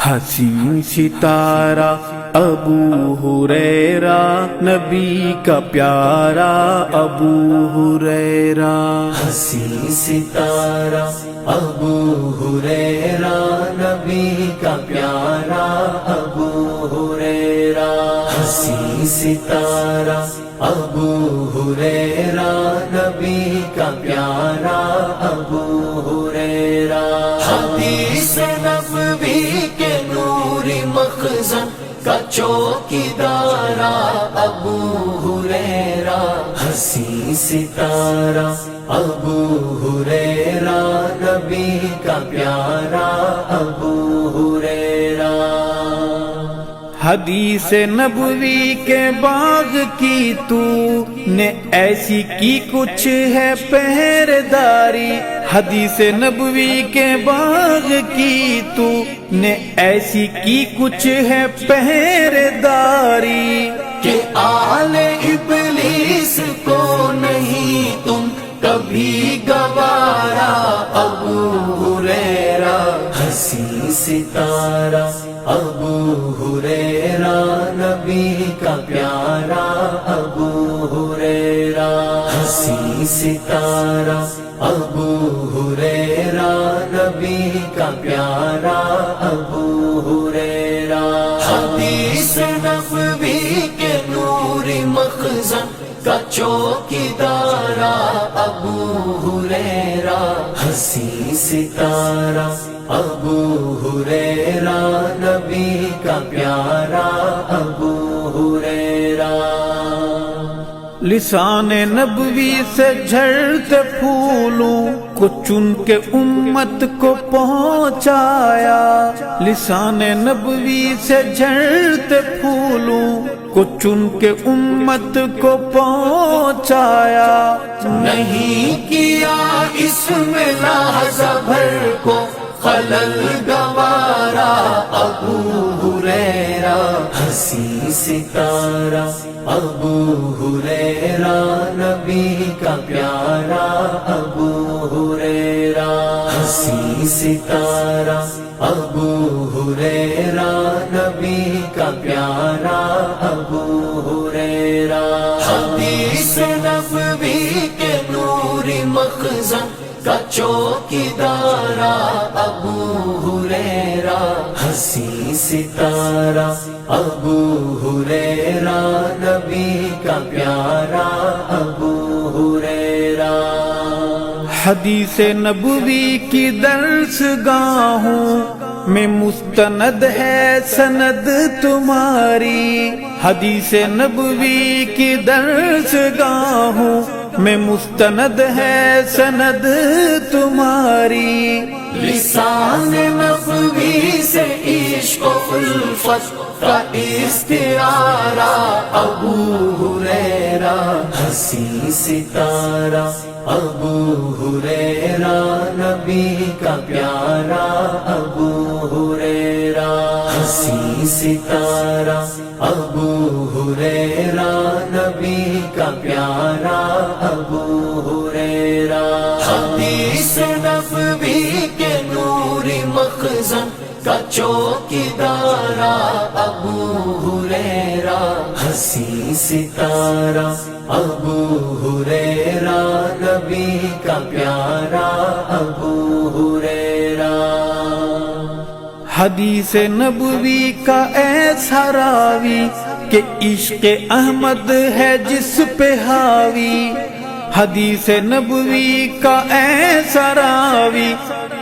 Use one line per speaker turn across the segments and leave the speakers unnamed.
حسین ستارہ ابو ہریرہ نبی کا پیارا ابو ہریرہ،
حسین ستارہ ابو ہریرہ نبی کا پیارا ابو ہریرہ، حسین ستارہ ابو ہریرہ نبی کا پیارا ابو ہریرہ، حدیث نبوی کے نوری مخزن کا چوکیدار ابو ہریرہ، حسین ستارہ ابو ہریرہ نبی کا پیارا ابو ہریرہ،
حدیث نبوی کے باغ کی تو نے ایسی کی کچھ ہے پہرےداری، حدیث نبوی کے باغ کی تو نے ایسی کی کچھ ہے پہرےداری،
کہ آل ابلیس کو نہیں تم کبھی گوارا ابو ہریرہ، حسین ستارہ ابو ہریرہ نبی کا پیارا ابو ہریرہ، حسین ستارہ ابو ہریرہ نبی کا پیارا ابو ہریرہ، حدیث نبوی کے نوری مخزن کا چوکیدار ابو ہریرہ، حسین ستارہ ابو ہریرہ نبی کا پیارا ابو ہریرہ،
لسان نبوی سے جھڑتے پھولوں کو چن کے امت کو پہنچایا، لسان نبوی سے جھڑتے پھولوں کو چن کے امت کو پہنچایا،
نہیں کیا اس میں لحظہ بھر کو خلل گوارا ابو ہریرہ، حسین ستارہ ابو ہریرہ نبی کا پیارا ابو ہریرہ، حسین ستارہ ابو ہریرہ نبی کا پیارا ابو ہریرہ، حدیث نبوی کے نوری مخزن کا چوکیدار ابو ہریرہ، حسین ستارہ ابو ہریرہ نبی کا پیارا ابو ہریرہ،
حدیث نبوی کی درس گاہوں میں مستند ہے سند تمہاری، حدیث نبوی کی درس گاہوں میں مستند ہے سند تمہاری،
لسان نبوی سے عشق و الفت کا استعارہ ابو ہریرہ، حسین ستارہ ابو ہریرہ نبی کا پیارا ابو ہریرہ، حسین ستارہ ابو ہریرہ نبی کا پیارا ابو ہریرہ، حدیث نبوی کے نوری مخزن کا چوکیدار ابو ہریرہ، حسین ستارہ ابو ہریرہ نبی کا پیارا ابو ہریرہ،
حدیث نبوی کا ایسا راوی کہ عشق احمد ہے جس پہ حاوی، حدیث نبوی کا ایسا راوی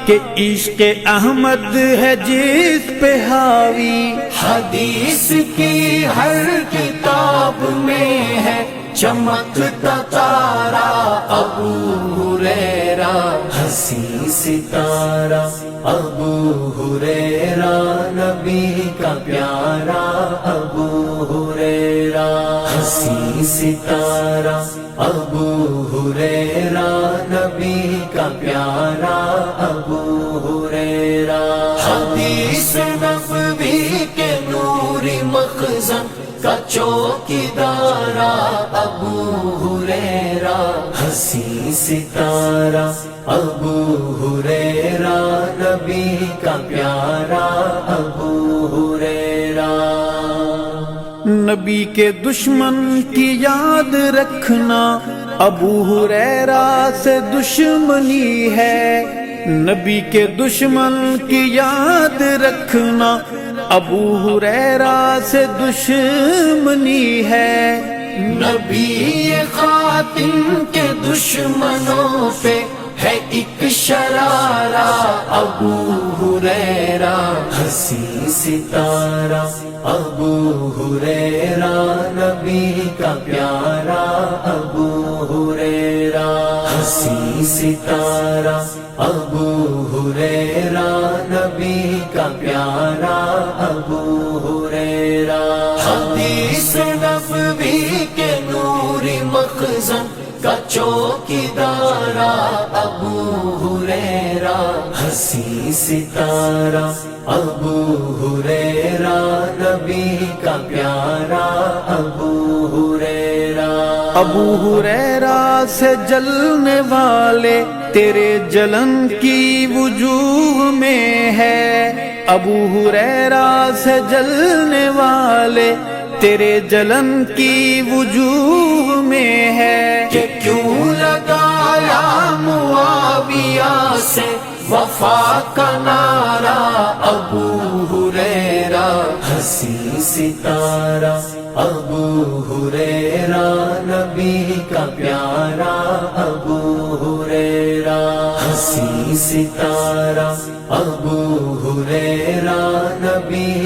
کہ عشق احمد ہے جس پہ حاوی،
حدیث کی ہر کتاب میں ہے چمکتا تارا ابو ہریرہ، حسین ستارہ ابو ہریرہ نبی کا پیارا ابو ہریرہ، حسین ستارہ ابو ہریرہ نبی کا پیارا ابو ہریرہ، حدیث نبوی کے نوری مخزن کا چوکیدار ابو ہریرہ، حسین ستارہ ابو ہریرہ نبی کا پیارا ابو
نبی کے دشمن کی یاد رکھنا، ابو ہریرہ سے دشمنی ہے، نبی کے دشمن کی یاد رکھنا، ابو ہریرہ سے دشمنی ہے۔
نبی خاتم کے دشمنوں پہ ہے ایک شرارہ، ابو ہریرہ ہنسی ستارہ، ابو ہریرہ نبی کا پیارا، ابو ہریرہ ہنسی ستارہ، ابو ہریرہ نبی کا پیارا، ابو ہریرہ حدیث نبوی کے نوری مخزن کا چوکیدارا، ابو ہریرہ ہنسی ستارہ، ابو ہریرہ نبی کا پیارا، ابو ہریرہ۔
ابو ہریرہ سے جلنے والے تیرے جلن کی وجوہ میں ہے، ابو ہریرہ سے جلنے والے تیرے جلن کی وجوہ میں ہے،
کہ کیوں لگایا معاویہ سے وفا کا نعرہ، ابو ہریرہ ہنسی ستارہ، ابو ہریرہ نبی کا پیارا، ابو ہریرہ ہنسی ستارہ، ابو ہریرہ نبی